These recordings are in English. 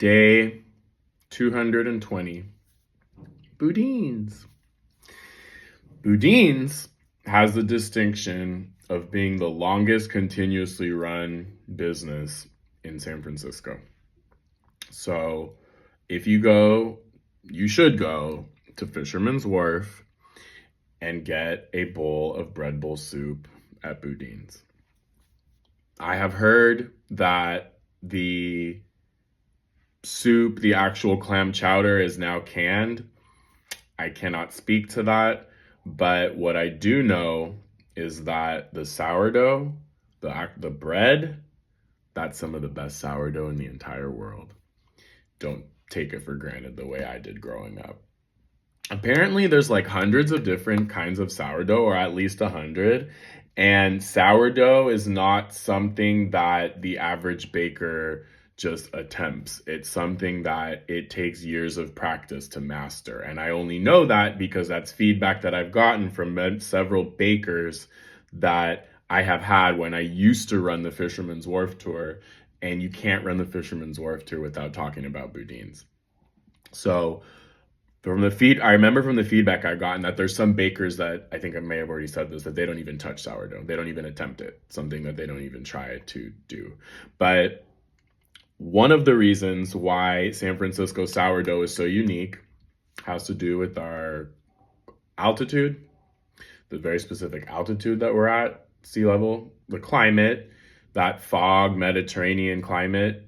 Day 220. Boudin's. Boudin's has the distinction of being the longest continuously run business in San Francisco. So if you go, you should go to Fisherman's Wharf and get a bowl of bread bowl soup at Boudin's. I have heard that the soup, the actual clam chowder, is now canned. I cannot speak to that, but what I do know is that the sourdough, the bread, that's some of the best sourdough in the entire world. Don't take it for granted the way I did growing up. Apparently, there's like hundreds of different kinds of sourdough, or at least 100. And sourdough is not something that the average baker just attempts. It's something that it takes years of practice to master. And I only know that because that's feedback that I've gotten from several bakers that I have had when I used to run the Fisherman's Wharf tour. And you can't run the Fisherman's Wharf tour without talking about Boudin's. So I remember from the feedback I've gotten that there's some bakers that, I think I may have already said this, that they don't even touch sourdough. They don't even attempt it. Something that they don't even try to do. But one of the reasons why San Francisco sourdough is so unique has to do with our altitude, the very specific altitude that we're at, sea level, the climate. That fog Mediterranean climate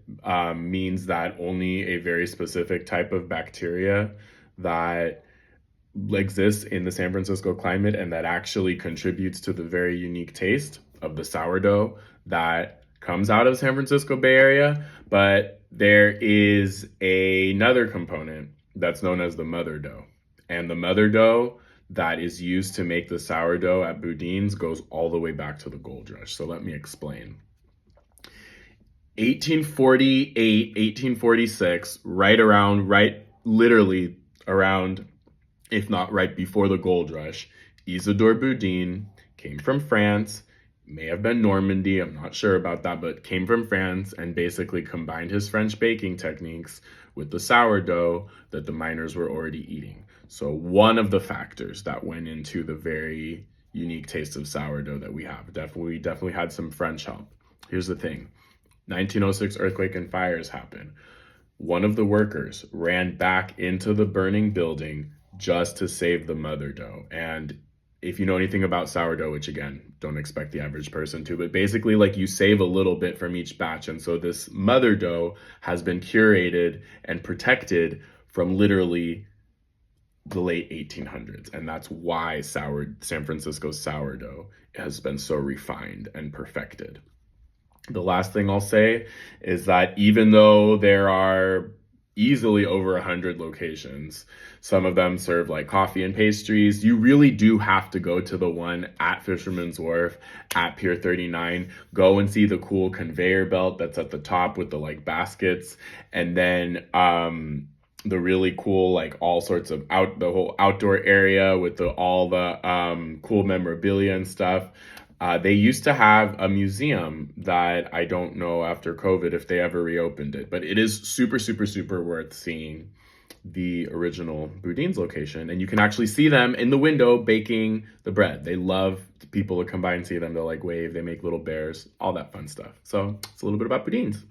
means that only a very specific type of bacteria that exists in the San Francisco climate and that actually contributes to the very unique taste of the sourdough that comes out of San Francisco Bay Area. But there is another component that's known as the mother dough. And the mother dough that is used to make the sourdough at Boudin's goes all the way back to the gold rush. So let me explain. 1848, 1846, literally around, if not right before the gold rush, Isidore Boudin came from France, may have been Normandy, I'm not sure about that, but came from France and basically combined his French baking techniques with the sourdough that the miners were already eating. So one of the factors that went into the very unique taste of sourdough that we have. We definitely had some French help. Here's the thing. 1906 earthquake and fires happened. One of the workers ran back into the burning building just to save the mother dough. And if you know anything about sourdough, which again, don't expect the average person to, but basically like you save a little bit from each batch. And so this mother dough has been curated and protected from literally the late 1800s. And that's why San Francisco sourdough has been so refined and perfected. The last thing I'll say is that even though there are easily over 100 locations, some of them serve like coffee and pastries, you really do have to go to the one at Fisherman's Wharf at Pier 39. Go and see the cool conveyor belt that's at the top with the like baskets, and then the really cool like all sorts of the whole outdoor area with all the cool memorabilia and stuff. They used to have a museum that I don't know after COVID if they ever reopened it, but it is super, super, super worth seeing the original Boudin's location. And you can actually see them in the window baking the bread. They love people to come by and see them. They'll like wave, they make little bears, all that fun stuff. So it's a little bit about Boudin's.